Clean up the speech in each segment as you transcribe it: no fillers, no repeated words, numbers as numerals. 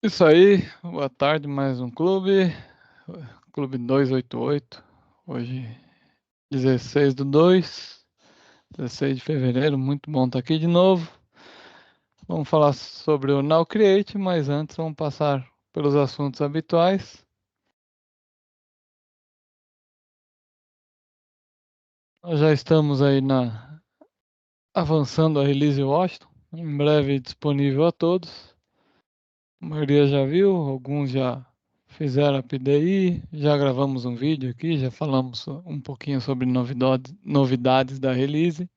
Isso aí, boa tarde, mais um clube, Clube 288, hoje 16/2, 16 de fevereiro, muito bom estar aqui de novo. Vamos falar sobre o Now Create, mas antes vamos passar pelos assuntos habituais. Nós já estamos aí avançando a release Washington, em breve disponível a todos. A maioria já viu, alguns já fizeram a PDI, já gravamos um vídeo aqui, já falamos um pouquinho sobre novidades da release.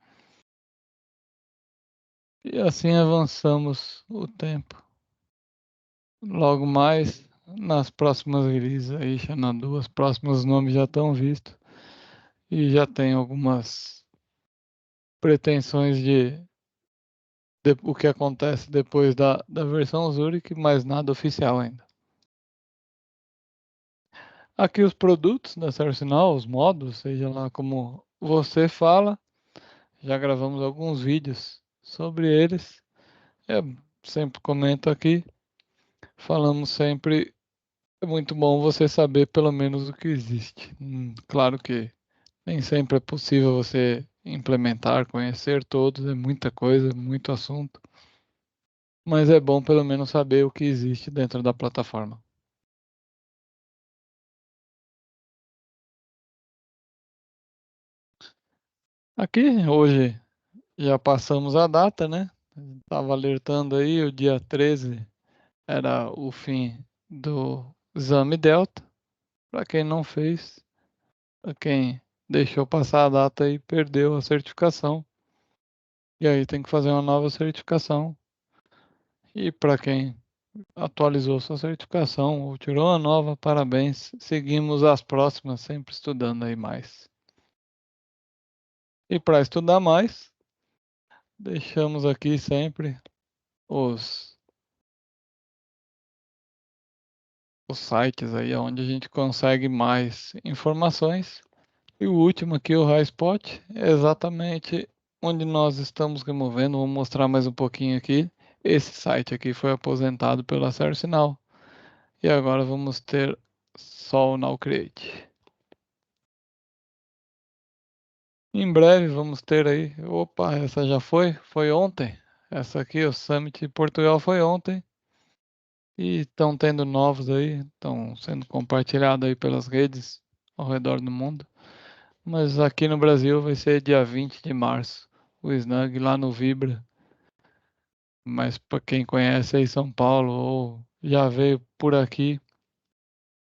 E assim avançamos o tempo. Logo mais, nas próximas releases aí, Xanadu, os próximos nomes já estão vistos. E já tem algumas pretensões de o que acontece depois da versão Zurich, mas nada oficial ainda. Aqui os produtos da ServiceNow, os módulos, seja lá como você fala, já gravamos alguns vídeos sobre eles. Eu sempre comento aqui, falamos sempre, é muito bom você saber pelo menos o que existe. Claro que nem sempre é possível você implementar, conhecer todos, é muita coisa, muito assunto, mas é bom pelo menos saber o que existe dentro da plataforma. Aqui, hoje, já passamos a data, né? Estava alertando aí, o dia 13 era o fim do exame Delta. Para quem não fez, para quem deixou passar a data e perdeu a certificação. E aí tem que fazer uma nova certificação. E para quem atualizou sua certificação ou tirou uma nova, parabéns. Seguimos as próximas, sempre estudando aí mais. E para estudar mais, deixamos aqui sempre os, os sites aí onde a gente consegue mais informações. E o último aqui, o Highspot, é exatamente onde nós estamos removendo. Vou mostrar mais um pouquinho aqui. Esse site aqui foi aposentado pela ServiceNow. E agora vamos ter só o Now Create. Em breve vamos ter aí. Opa, essa já foi? Foi ontem. Essa aqui, o Summit de Portugal, foi ontem. E estão tendo novos aí. Estão sendo compartilhados aí pelas redes ao redor do mundo. Mas aqui no Brasil vai ser dia 20 de março. O Snug lá no Vibra. Mas para quem conhece aí São Paulo ou já veio por aqui,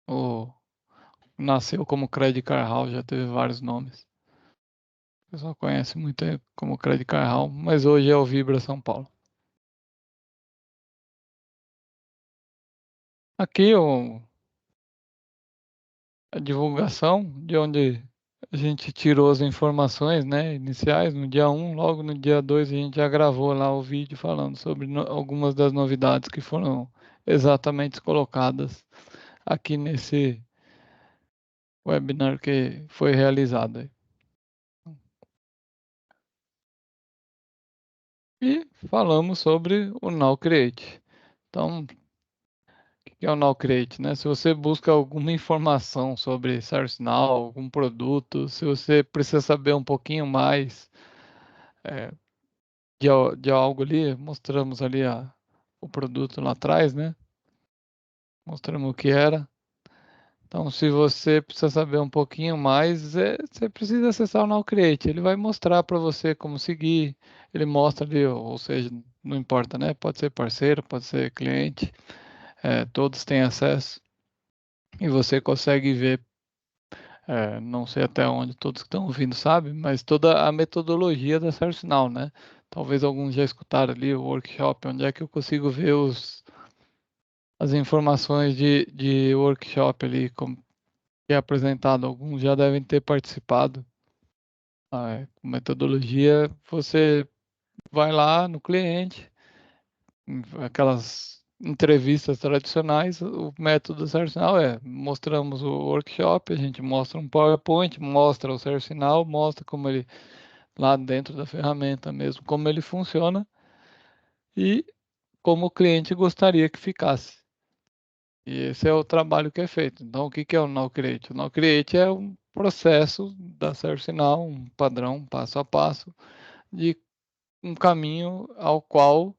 ou nasceu como Credit Car Hall, já teve vários nomes. O pessoal conhece muito como Credit Car Hall, mas hoje é o Vibra São Paulo. Aqui a divulgação de onde a gente tirou as informações, né, iniciais no dia 1, logo no dia 2 a gente já gravou lá o vídeo falando sobre algumas das novidades que foram exatamente colocadas aqui nesse webinar que foi realizado aí. E falamos sobre o Now Create. Então, o que é o Now Create, né? Se você busca alguma informação sobre ServiceNow, algum produto, se você precisa saber um pouquinho mais é, de algo ali, mostramos ali o produto lá atrás, né? Mostramos o que era. Então, se você precisa saber um pouquinho mais, você precisa acessar o Now Create. Ele vai mostrar para você como seguir. Ele mostra ali, ou seja, não importa, né? Pode ser parceiro, pode ser cliente, todos têm acesso e você consegue ver. Não sei até onde todos que estão ouvindo sabem, mas toda a metodologia da ServiceNow, né? Talvez alguns já escutaram ali o workshop, onde é que eu consigo ver as informações de workshop ali, como que é apresentado. Alguns já devem ter participado. Com metodologia, você vai lá no cliente, aquelas entrevistas tradicionais, o método ServiceNow mostramos o workshop, a gente mostra um PowerPoint, mostra o ServiceNow, mostra como ele, lá dentro da ferramenta mesmo, como ele funciona e como o cliente gostaria que ficasse. E esse é o trabalho que é feito. Então, o que que é o Now Create? O Now Create é um processo da ServiceNow, um padrão, passo a passo, de um caminho ao qual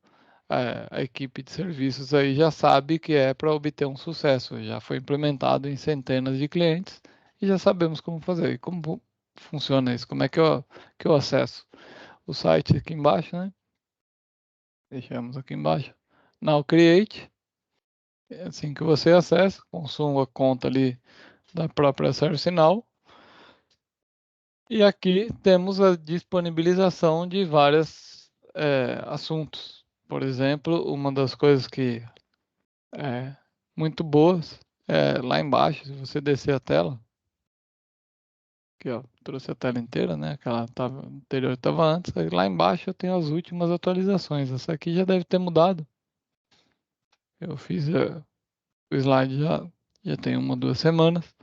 a equipe de serviços aí já sabe que é para obter um sucesso. Já foi implementado em centenas de clientes e já sabemos como fazer. E como funciona isso? Como é que eu acesso? O site aqui embaixo, né? Deixamos aqui embaixo. Now Create. É assim que você acessa, consuma a conta ali da própria ServiceNow. E aqui temos a disponibilização de vários assuntos. Por exemplo, uma das coisas que é muito boas é lá embaixo, se você descer a tela, aqui ó, trouxe a tela inteira, né? Aquela anterior estava antes, aí lá embaixo eu tenho as últimas atualizações. Essa aqui já deve ter mudado. Eu fiz o slide já tem 1 ou 2 semanas.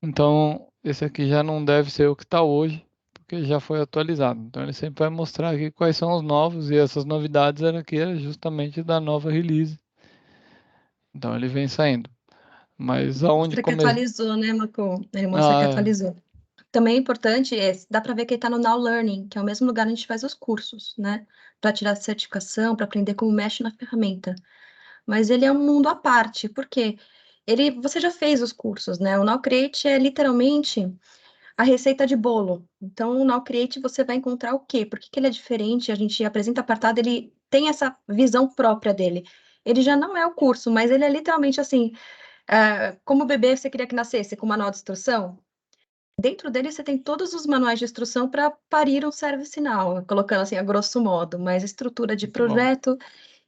Então, esse aqui já não deve ser o que está hoje, porque já foi atualizado. Então, ele sempre vai mostrar aqui quais são os novos, e essas novidades era justamente da nova release. Então, ele vem saindo. Mas aonde Mostra que começa? atualizou, né, Marco? Ele mostra que Ah, atualizou. Também é importante, dá para ver que ele está no Now Learning, que é o mesmo lugar onde a gente faz os cursos, né? Para tirar a certificação, para aprender como mexe na ferramenta. Mas ele é um mundo à parte, porque você já fez os cursos, né? O Now Create é literalmente a receita de bolo. Então, no Now Create você vai encontrar o quê? Por que que ele é diferente? A gente apresenta apartado, ele tem essa visão própria dele. Ele já não é o curso, mas ele é literalmente assim, como o bebê você queria que nascesse com manual de instrução, dentro dele você tem todos os manuais de instrução para parir um ServiceNow, colocando assim a grosso modo, mais estrutura de muito bom. projeto,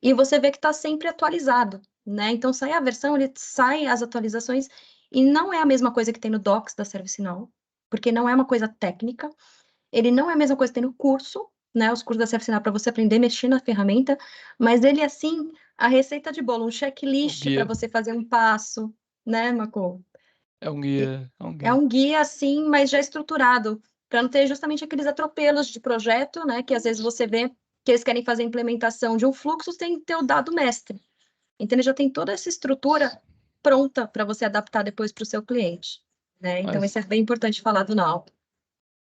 e você vê que está sempre atualizado, né? Então sai a versão, ele sai as atualizações, e não é a mesma coisa que tem no Docs da ServiceNow, porque não é uma coisa técnica, ele não é a mesma coisa que tem no curso, né? Os cursos da ServiceNow para você aprender a mexer na ferramenta, mas ele é assim a receita de bolo, um O checklist para guia você fazer um passo, né, Marco? é um guia, é um É guia. um guia, assim, mas já estruturado, para não ter justamente aqueles atropelos de projeto, né? Que às vezes você vê que eles querem fazer a implementação de um fluxo sem ter o dado mestre. Então, ele já tem toda essa estrutura pronta para você adaptar depois para o seu cliente, né? Então, isso Mas é bem importante falar do Now.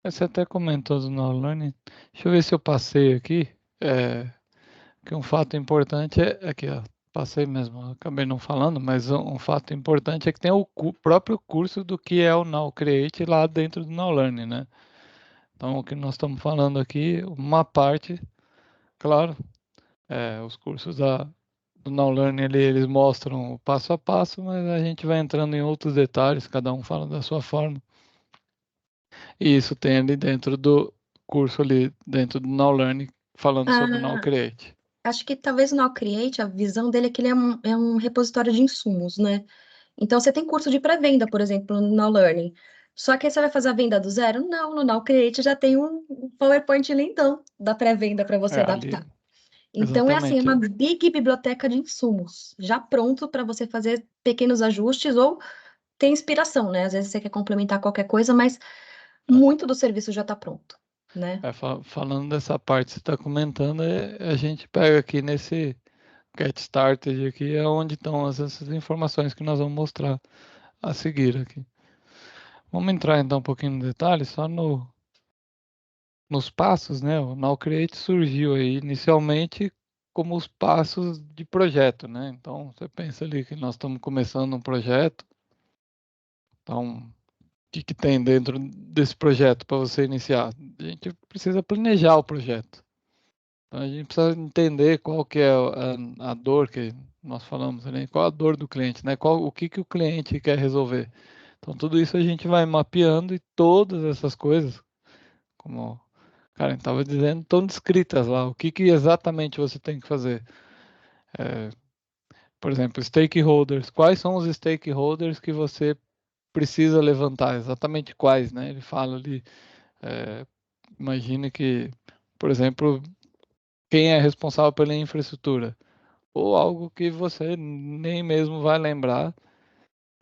você até comentou do Now Learning. Deixa eu ver se eu passei aqui. É, que um fato importante é que, ó, passei mesmo, acabei não falando, mas um fato importante é que tem o próprio curso do que é o Now Create lá dentro do Now Learning, né? Então, o que nós estamos falando aqui, uma parte, claro, os cursos do Now Learning eles mostram o passo a passo, mas a gente vai entrando em outros detalhes, cada um fala da sua forma. E isso tem ali dentro do curso ali, dentro do Now Learning, falando sobre o Now Ah, Create. acho que talvez o Now Create, a visão dele é que ele é um repositório de insumos, né? Então, você tem curso de pré-venda, por exemplo, no Now Learning. Só que aí você vai fazer a venda do zero? Não, no Now Create já tem um PowerPoint lindão da pré-venda para você Ali, adaptar. Então, é assim, é exatamente. uma big biblioteca de insumos, já pronto para você fazer pequenos ajustes ou ter inspiração, né? Às vezes você quer complementar qualquer coisa, mas muito do serviço já está pronto, né? Falando dessa parte que você está comentando, a gente pega aqui nesse Get Started aqui, é onde estão essas informações que nós vamos mostrar a seguir aqui. Vamos entrar então um pouquinho no detalhe, só nos passos, né? O Now Create surgiu aí inicialmente como os passos de projeto, né? Então, você pensa ali que nós estamos começando um projeto, então, o que tem dentro desse projeto para você iniciar? A gente precisa planejar o projeto. Então, a gente precisa entender qual que é a dor que nós falamos ali, qual a dor do cliente, né? O que que o cliente quer resolver. Então, tudo isso a gente vai mapeando e todas essas coisas, como o Karen estava dizendo, estão descritas lá. O que que exatamente você tem que fazer. Por exemplo, stakeholders. Quais são os stakeholders que você precisa levantar? Exatamente quais, né? Ele fala ali, é, imagine que, por exemplo, quem é responsável pela infraestrutura? Ou algo que você nem mesmo vai lembrar,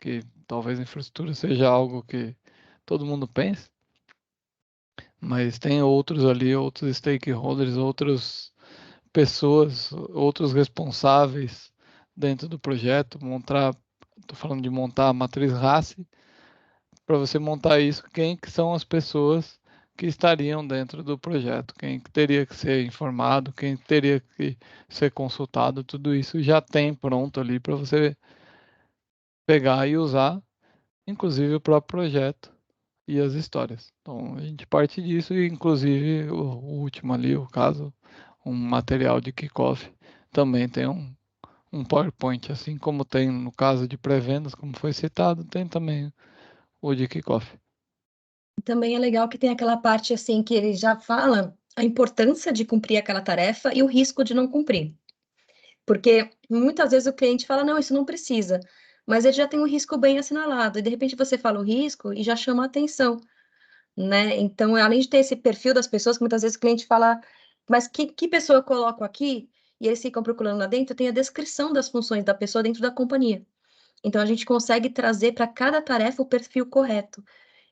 que talvez a infraestrutura seja algo que todo mundo pensa, mas tem outros ali, outros stakeholders, outras pessoas, outros responsáveis dentro do projeto, estou falando de montar a matriz RACI, para você montar isso, quem que são as pessoas que estariam dentro do projeto, quem que teria que ser informado, quem teria que ser consultado, tudo isso já tem pronto ali para você pegar e usar, inclusive o próprio projeto e as histórias. Então a gente parte disso e inclusive o último ali, o caso, um material de kickoff, também tem um PowerPoint, assim como tem no caso de pré-vendas, como foi citado, tem também o de kickoff. Também é legal que tem aquela parte assim que ele já fala a importância de cumprir aquela tarefa e o risco de não cumprir. Porque muitas vezes o cliente fala, não, isso não precisa, mas ele já tem um risco bem assinalado, e de repente você fala o risco e já chama a atenção, né? Então, além de ter esse perfil das pessoas, que muitas vezes o cliente fala, mas que pessoa eu coloco aqui? E eles ficam procurando lá dentro, tem a descrição das funções da pessoa dentro da companhia. Então, a gente consegue trazer para cada tarefa o perfil correto.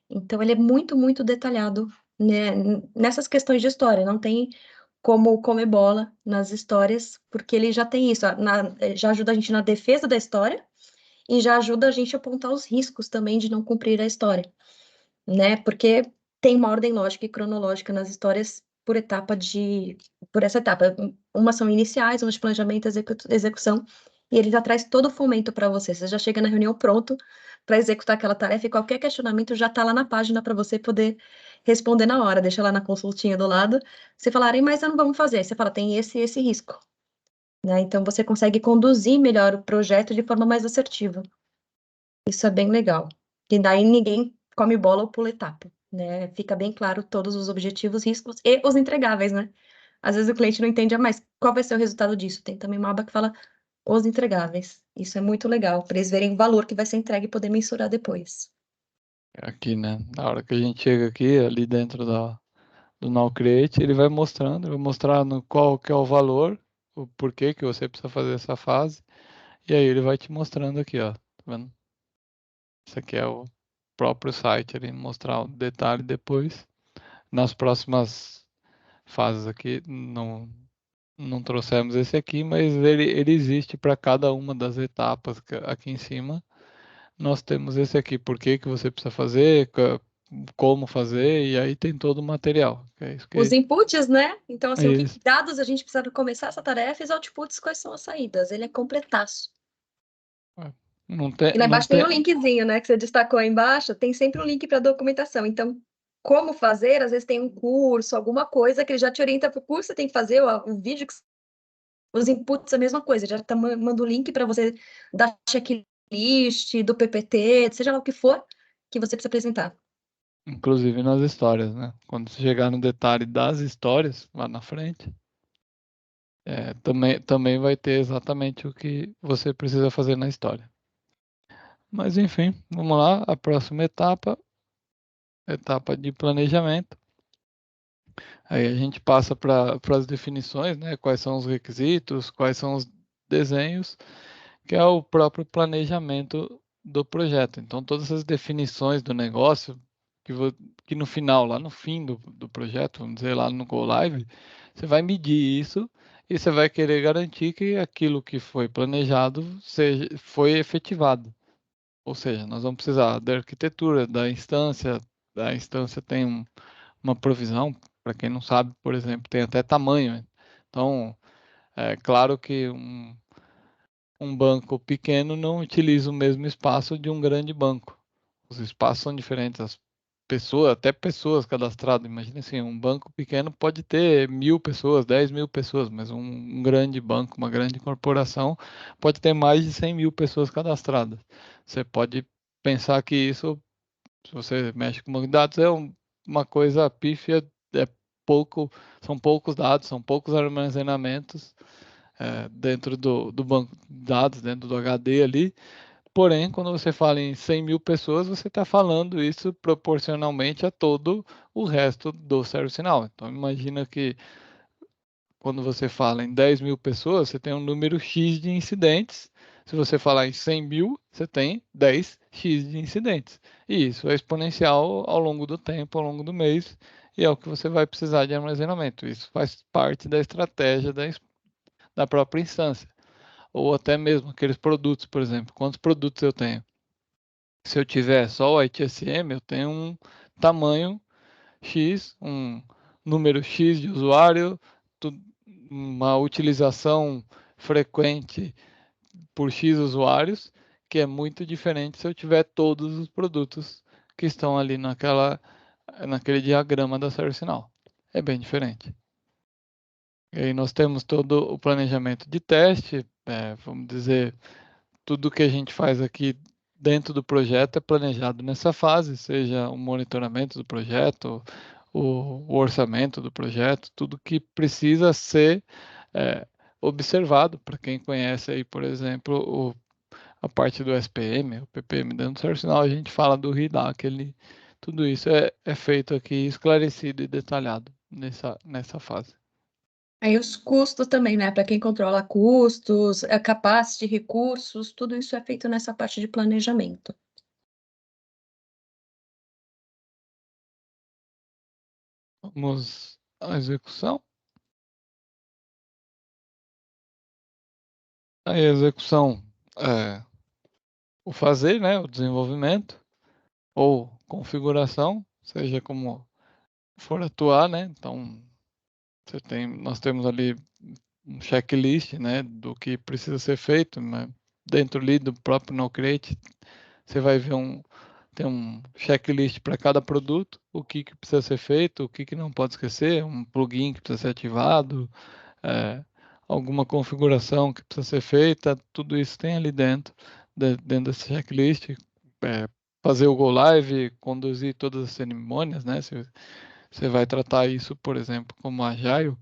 Então, ele é muito, muito detalhado, né, nessas questões de história. Não tem como comer bola nas histórias, porque ele já tem isso, já ajuda a gente na defesa da história e já ajuda a gente a apontar os riscos também de não cumprir a história, né? Porque tem uma ordem lógica e cronológica nas histórias por essa etapa. Umas são iniciais, umas de planejamento, execução, e ele já traz todo o fomento para você. Você já chega na reunião pronto para executar aquela tarefa e qualquer questionamento já está lá na página para você poder responder na hora. Deixa lá na consultinha do lado. Você falarem, mas não vamos fazer. Aí você fala, tem esse risco, né? Então você consegue conduzir melhor o projeto de forma mais assertiva. Isso é bem legal. E daí ninguém come bola ou pula etapa, né? Fica bem claro todos os objetivos, riscos e os entregáveis, né? Às vezes o cliente não entende, mas qual vai ser o resultado disso? Tem também uma aba que fala os entregáveis. Isso é muito legal, para eles verem o valor que vai ser entregue e poder mensurar depois. Aqui, né? Na hora que a gente chega aqui, ali dentro do Now Create, ele vai mostrando, vai mostrando qual que é o valor, o porquê que você precisa fazer essa fase, e aí ele vai te mostrando aqui, ó, tá vendo? Isso aqui é o próprio site, ele mostrar o detalhe depois. Nas próximas fases aqui, não trouxemos esse aqui, mas ele existe para cada uma das etapas aqui em cima. Nós temos esse aqui, por que que você precisa fazer, como fazer, e aí tem todo o material. É isso Os que inputs, né? Então, é assim, o que isso. dados a gente precisa para começar essa tarefa e os outputs, quais são as saídas? Ele é completaço. É. Não tem, E lá não embaixo tem tem, um linkzinho, né, que você destacou aí embaixo, tem sempre um link para documentação. Então, como fazer, às vezes tem um curso, alguma coisa que ele já te orienta para o curso, você tem que fazer o vídeo, os inputs, a mesma coisa, já tá, manda o link para você dar checklist, do PPT, seja lá o que for que você precisa apresentar. inclusive nas histórias, né? Quando você chegar no detalhe das histórias, lá na frente, também vai ter exatamente o que você precisa fazer na história. Mas enfim, vamos lá, a próxima etapa, etapa de planejamento. Aí a gente passa para as definições, né? Quais são os requisitos, quais são os desenhos, que é o próprio planejamento do projeto. Então, todas as definições do negócio, que, que no final, lá no fim do projeto, vamos dizer, lá no Go Live, você vai medir isso e você vai querer garantir que aquilo que foi planejado foi efetivado. Ou seja, nós vamos precisar da arquitetura, da instância tem uma provisão, para quem não sabe, por exemplo, tem até tamanho. Então, é claro que um banco pequeno não utiliza o mesmo espaço de um grande banco. Os espaços são diferentes, as pessoas, até pessoas cadastradas. Imagina assim, um banco pequeno pode ter 1.000 pessoas, 10.000 pessoas, mas um grande banco, uma grande corporação, pode ter mais de 100.000 pessoas cadastradas. Você pode pensar que isso, se você mexe com banco de dados, é uma coisa pífia, é pouco, são poucos dados, são poucos armazenamentos dentro do banco de dados, dentro do HD ali. Porém, quando você fala em 100.000 pessoas, você está falando isso proporcionalmente a todo o resto do ServiceNow. Então, imagina que quando você fala em 10.000 pessoas, você tem um número X de incidentes. Se você falar em 100.000, você tem 10x de incidentes. E isso é exponencial ao longo do tempo, ao longo do mês, e é o que você vai precisar de armazenamento. Isso faz parte da estratégia da própria instância. ou até mesmo aqueles produtos, por exemplo. Quantos produtos eu tenho? Se eu tiver só o ITSM, eu tenho um tamanho X, um número X de usuário, uma utilização frequente por X usuários, que é muito diferente se eu tiver todos os produtos que estão ali naquele diagrama da ServiceNow. É bem diferente. E aí nós temos todo o planejamento de teste, vamos dizer, tudo que a gente faz aqui dentro do projeto é planejado nessa fase, seja o monitoramento do projeto, o orçamento do projeto, tudo que precisa ser é, observado. Para quem conhece aí, por exemplo, a parte do SPM, o PPM dentro do ServiceNow, a gente fala do RIDAC, tudo isso é feito aqui esclarecido e detalhado nessa fase. Aí os custos também, né? Para quem controla custos, a capacity de recursos, tudo isso é feito nessa parte de planejamento. Vamos à execução. Aí a execução é o fazer, né? O desenvolvimento ou configuração, seja como for atuar, né? Então, nós temos ali um checklist, né, do que precisa ser feito, né? Dentro ali do próprio NoCreate, você vai ver tem um checklist para cada produto, o que precisa ser feito, o que não pode esquecer, um plugin que precisa ser ativado, é, alguma configuração que precisa ser feita, tudo isso tem ali dentro desse checklist. É, fazer o Go Live, conduzir todas as cerimônias, né? Você vai tratar isso, por exemplo, como Agile.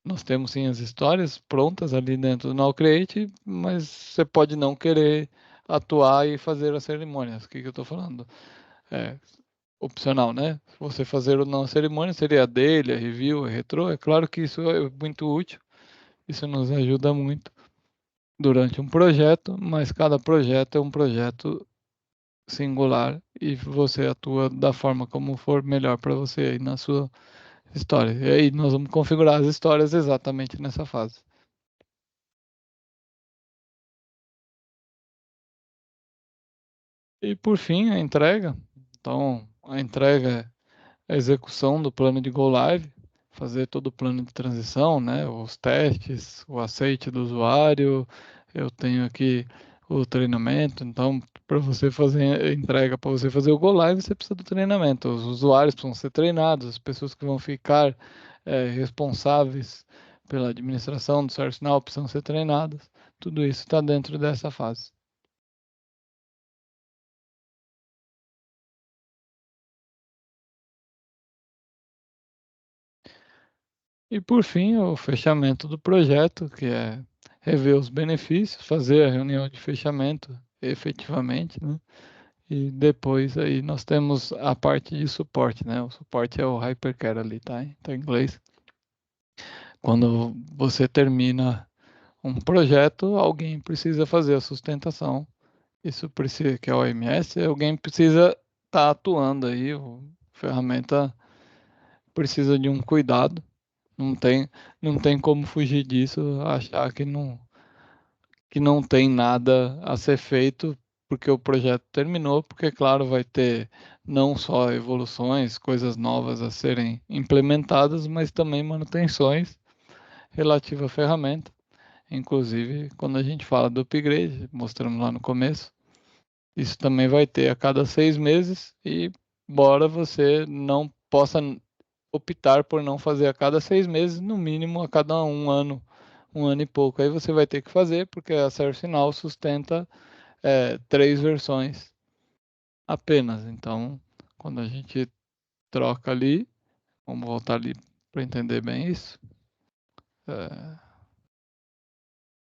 Nós temos sim as histórias prontas ali dentro do Now Create, mas você pode não querer atuar e fazer as cerimônias. O que eu estou falando? É opcional, né? Você fazer ou não a cerimônia seria a daily, a review, a retro. É claro que isso é muito útil, isso nos ajuda muito durante um projeto, mas cada projeto é um projeto singular e você atua da forma como for melhor para você aí na sua história. E aí nós vamos configurar as histórias exatamente nessa fase. E por fim, a entrega. Então, a entrega é a execução do plano de Go Live, fazer todo o plano de transição, né? Os testes, o aceite do usuário. Eu tenho aqui o treinamento. Então, para você fazer a entrega, para você fazer o Go Live, você precisa do treinamento. Os usuários precisam ser treinados, as pessoas que vão ficar responsáveis pela administração do ServiceNow precisam ser treinadas. Tudo isso está dentro dessa fase. E por fim, o fechamento do projeto, que é rever os benefícios, fazer a reunião de fechamento efetivamente, né? E depois aí nós temos a parte de suporte, né? O suporte é o hypercare ali, tá? Então, em inglês. Quando você termina um projeto, alguém precisa fazer a sustentação. Isso precisa, que é o OMS, alguém precisa estar atuando aí, a ferramenta precisa de um cuidado. Não tem, não tem como fugir disso, achar que não tem nada a ser feito porque o projeto terminou, porque, claro, vai ter não só evoluções, coisas novas a serem implementadas, mas também manutenções relativas à ferramenta. Inclusive, quando a gente fala do upgrade, mostramos lá no começo, isso também vai ter a cada 6 meses e embora você não possa optar por não fazer a cada 6 meses, no mínimo a cada um ano e pouco. Aí você vai ter que fazer, porque a ServiceNow sustenta 3 versões apenas. Então, quando a gente troca ali, vamos voltar ali para entender bem isso. É,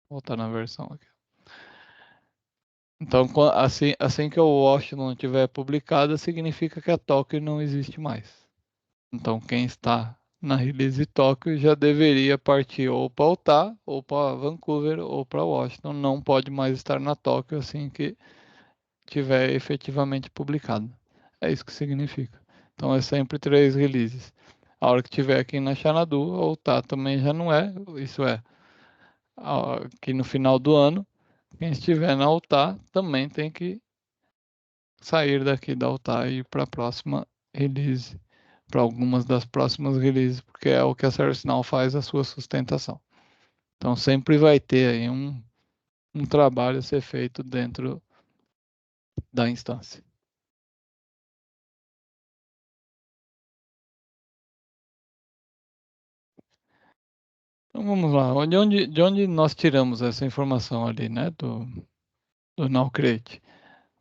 voltar na versão aqui. Então, assim que o Washington estiver publicada, significa que a Tóquio não existe mais. Então, quem está na release Tóquio já deveria partir ou para Utah, ou para Vancouver, ou para Washington. Não pode mais estar na Tóquio assim que tiver efetivamente publicado. É isso que significa. Então, é sempre 3 releases. A hora que tiver aqui na Xanadu, ou Utah também já não é. Isso é, que no final do ano, quem estiver na altar também tem que sair daqui da altar e ir para a próxima release, para algumas das próximas releases, porque é o que a ServiceNow faz a sua sustentação. Então sempre vai ter aí um trabalho a ser feito dentro da instância. Então vamos lá, de onde nós tiramos essa informação ali, né, do NowCreate?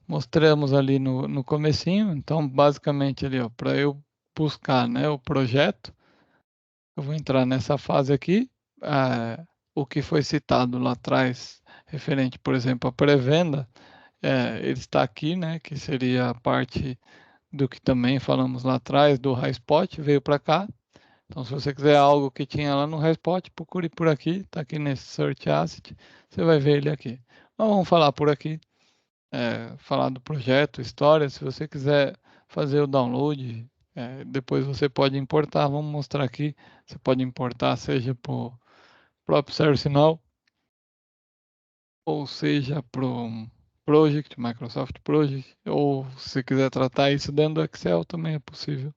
Mostramos ali no comecinho, então basicamente ali, ó, para eu buscar, né, o projeto, eu vou entrar nessa fase aqui, o que foi citado lá atrás, referente, por exemplo, à pré-venda, ele está aqui, né, que seria a parte do que também falamos lá atrás, do Highspot, veio para cá. Então, se você quiser algo que tinha lá no Highspot, procure por aqui, está aqui nesse Search Asset, você vai ver ele aqui. Mas vamos falar por aqui, falar do projeto, história. Se você quiser fazer o download, depois você pode importar. Vamos mostrar aqui. Você pode importar, seja para o próprio ServiceNow, ou seja para o Project, Microsoft Project, ou se quiser tratar isso dentro do Excel, também é possível.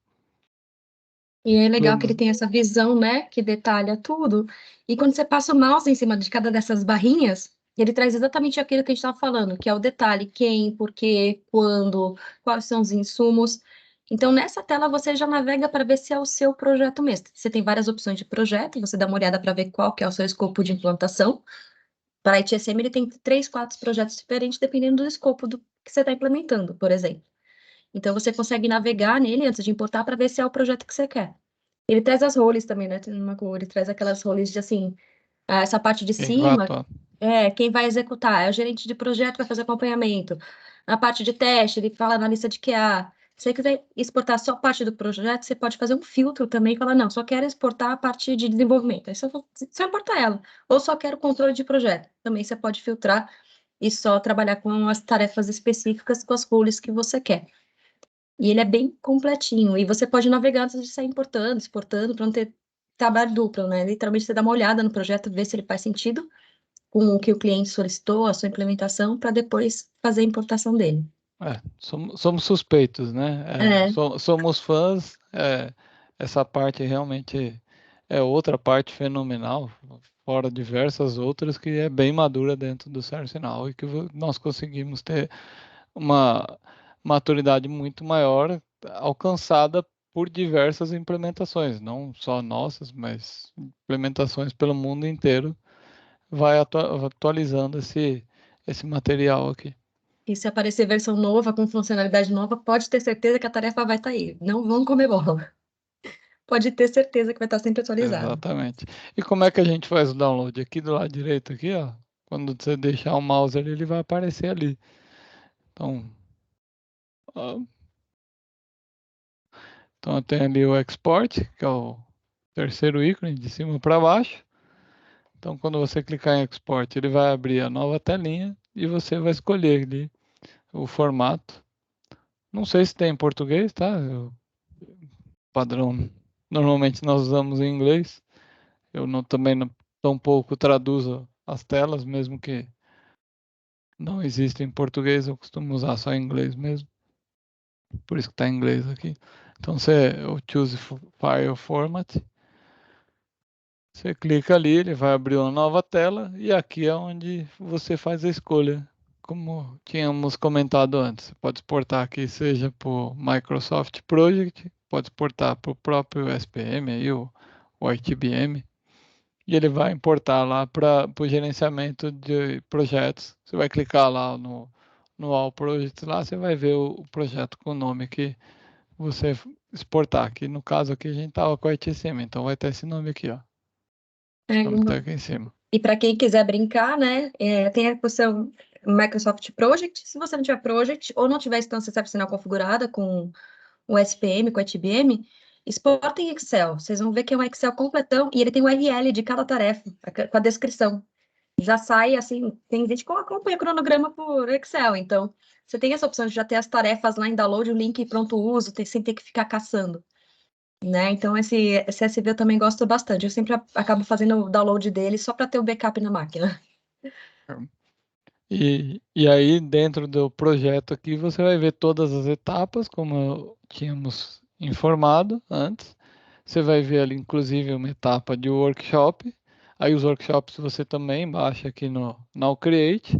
E é legal que ele Vamos. tem essa visão, né, que detalha tudo. E quando você passa o mouse em cima de cada dessas barrinhas, ele traz exatamente aquilo que a gente estava falando, que é o detalhe, quem, por quê, quando, quais são os insumos. Então, nessa tela, você já navega para ver se é o seu projeto mesmo. Você tem várias opções de projeto, você dá uma olhada para ver qual que é o seu escopo de implantação. Para a ITSM, ele tem 3, 4 projetos diferentes, dependendo do escopo do que você está implementando, por exemplo. Então, você consegue navegar nele antes de importar para ver se é o projeto que você quer. Ele traz as roles também, né? Ele traz aquelas roles de assim, essa parte de Quem vai cima, atuar? quem vai executar, é o gerente de projeto que vai fazer acompanhamento. Na parte de teste, ele fala na lista de QA. Se você quiser exportar só parte do projeto, você pode fazer um filtro também e falar, não, só quero exportar a parte de desenvolvimento. Aí só importa ela. Ou só quero controle de projeto. Também você pode filtrar e só trabalhar com as tarefas específicas, com as roles que você quer. E ele é bem completinho. E você pode navegar antes de sair importando, exportando, para não ter trabalho duplo, né? Literalmente você dá uma olhada no projeto, ver se ele faz sentido com o que o cliente solicitou, a sua implementação, para depois fazer a importação dele. Somos suspeitos, né? É, Somos fãs. Essa parte realmente é outra parte fenomenal, fora diversas outras, que é bem madura dentro do ServiceNow e que nós conseguimos ter uma maturidade muito maior alcançada por diversas implementações, não só nossas, mas implementações pelo mundo inteiro, vai atualizando esse material aqui. e se aparecer versão nova, com funcionalidade nova, pode ter certeza que a tarefa vai estar aí. Não vão comer bola. Pode ter certeza que vai estar sempre atualizado. Exatamente. E como é que a gente faz o download? Aqui do lado direito, aqui, ó. Quando você deixar o mouse ali, ele vai aparecer ali. Então, ó, então tem ali o export, que é o terceiro ícone de cima para baixo. Então, quando você clicar em export, ele vai abrir a nova telinha e você vai escolher ali o formato. Não sei se tem em português, tá? Padrão. Normalmente nós usamos em inglês. Eu também não, tampouco traduzo as telas, mesmo que não existe em português, eu costumo usar só em inglês mesmo. Por isso que está em inglês aqui. Então o Choose File Format. Você clica ali, ele vai abrir uma nova tela e aqui é onde você faz a escolha. Como tínhamos comentado antes, você pode exportar aqui, seja por Microsoft Project, pode exportar para o próprio SPM, aí, o ITBM, e ele vai importar lá para o gerenciamento de projetos. Você vai clicar lá no All Projects, lá você vai ver o projeto com o nome que você exportar. Aqui no caso aqui a gente estava com a ITSM, então vai ter esse nome aqui, ó. É, Esse nome que está aqui em cima. e para quem quiser brincar, né, tem a opção Microsoft Project. Se você não tiver Project ou não tiver instância ServiceNow configurada com o SPM, com o ITBM, exporta em Excel. Vocês vão ver que é um Excel completão e ele tem o URL de cada tarefa, com a descrição. Já sai assim, tem gente que acompanha o cronograma por Excel, então você tem essa opção de já ter as tarefas lá em download, o link pronto uso, sem ter que ficar caçando. né? Então, esse CSV eu também gosto bastante. Eu sempre acabo fazendo o download dele só para ter o backup na máquina. E aí, dentro do projeto aqui, você vai ver todas as etapas, como tínhamos informado antes. Você vai ver ali, inclusive, uma etapa de workshop. Aí, os workshops você também baixa aqui no Now Create,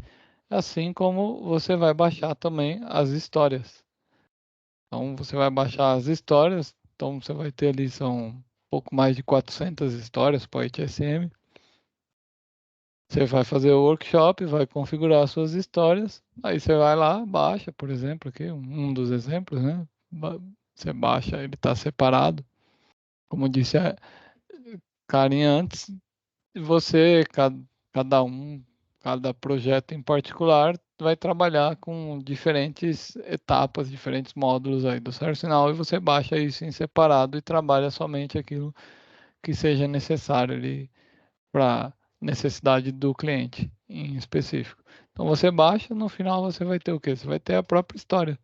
assim como você vai baixar também as histórias. Então, você vai baixar as histórias. Então, você vai ter ali, são um pouco mais de 400 histórias para o ITSM. Você vai fazer o workshop, vai configurar suas histórias, aí você vai lá, baixa, por exemplo, aqui um dos exemplos, né? Você baixa, ele está separado. Como disse a Karen antes, você, cada um, cada projeto em particular, vai trabalhar com diferentes etapas, diferentes módulos aí do ServiceNow e você baixa isso em separado e trabalha somente aquilo que seja necessário ali para necessidade do cliente em específico. Então você baixa, no final você vai ter o quê? Você vai ter a própria história.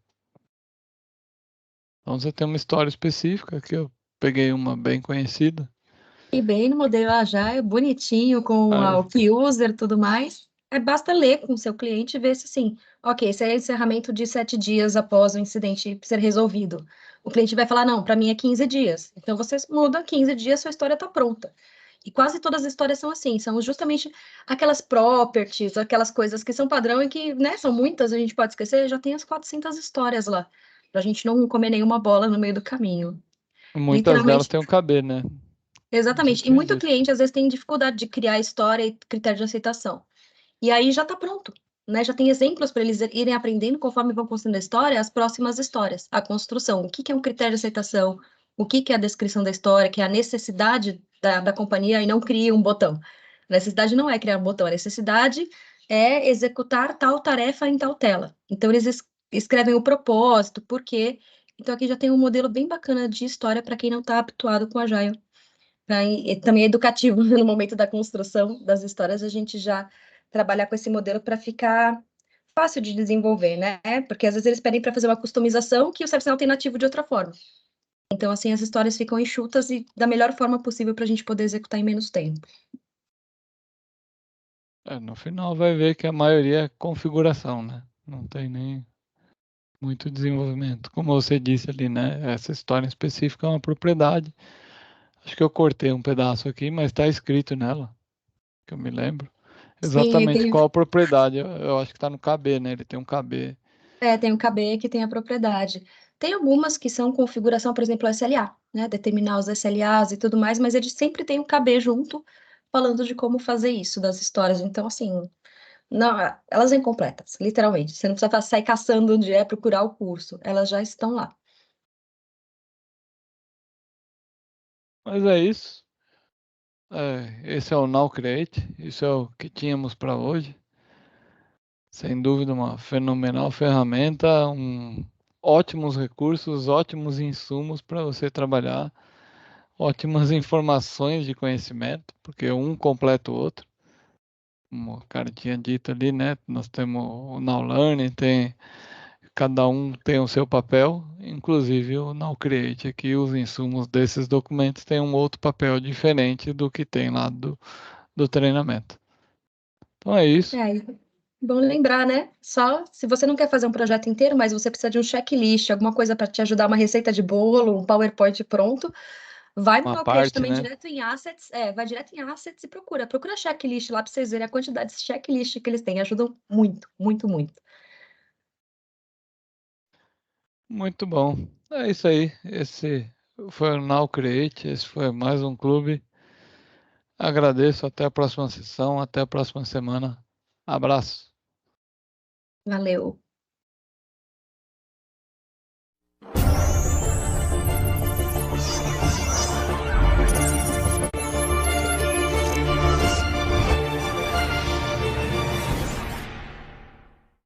Então você tem uma história específica, que eu peguei uma bem conhecida. E bem no modelo Agile, bonitinho, com Ah, o key user e tudo mais. Basta ler com o seu cliente e ver se assim, ok, esse é encerramento de 7 dias após o incidente ser resolvido. O cliente vai falar, não, para mim é 15 dias. Então você muda 15 dias, sua história está pronta. E quase todas as histórias são assim, são justamente aquelas properties, aquelas coisas que são padrão e que, né, são muitas, a gente pode esquecer, já tem as 400 histórias lá, para a gente não comer nenhuma bola no meio do caminho. muitas delas Literalmente. têm um KB, né? Você Exatamente. E tinha muito dito. cliente, às vezes, tem dificuldade de criar história e critério de aceitação. E aí já está pronto, né? Já tem exemplos para eles irem aprendendo conforme vão construindo a história, as próximas histórias, a construção. O que que é um critério de aceitação? O que que é a descrição da história, que é a necessidade da companhia e não cria um botão. A necessidade não é criar um botão, a necessidade é executar tal tarefa em tal tela. Então, eles escrevem o propósito, por quê. Então, aqui já tem um modelo bem bacana de história para quem não está habituado com a Agile. E também é educativo no momento da construção das histórias, a gente já trabalhar com esse modelo para ficar fácil de desenvolver, né? Porque às vezes eles pedem para fazer uma customização que o ServiceNow tem nativo de outra forma. Então, assim, as histórias ficam enxutas e da melhor forma possível para a gente poder executar em menos tempo. No final vai ver que a maioria é configuração, né? Não tem nem muito desenvolvimento. Como você disse ali, né? Essa história em específica é uma propriedade. Acho que eu cortei um pedaço aqui, mas está escrito nela, que eu me lembro. Sim, Exatamente qual a propriedade. Eu acho que está no KB, né? Ele tem um KB. tem o KB que tem a propriedade. Tem algumas que são configuração, por exemplo, SLA, né? Determinar os SLAs e tudo mais, mas eles sempre têm o KB junto, falando de como fazer isso das histórias. Então, assim, não, elas vêm completas, literalmente. Você não precisa sair caçando onde é, procurar o curso. Elas já estão lá. Mas é isso. Esse é o Now Create. Isso é o que tínhamos para hoje. Sem dúvida, uma fenomenal ferramenta, ótimos recursos, ótimos insumos para você trabalhar, ótimas informações de conhecimento, porque um completa o outro. Como o cara tinha dito ali, né? Nós temos o Now Learning, cada um tem o seu papel, inclusive o Now Create aqui, os insumos desses documentos têm um outro papel diferente do que tem lá do treinamento. Então é isso. É, e bom lembrar, né? Só se você não quer fazer um projeto inteiro, mas você precisa de um checklist, alguma coisa para te ajudar, uma receita de bolo, um PowerPoint pronto, vai no Uma Nocred parte, também né? direto em Assets, vai direto em Assets e procura checklist lá para vocês verem a quantidade de checklist que eles têm, ajudam muito, muito, muito. Muito bom. É isso aí. Esse foi o Now Create. Esse foi mais um clube. Agradeço. Até a próxima sessão. Até a próxima semana. Abraço. Valeu.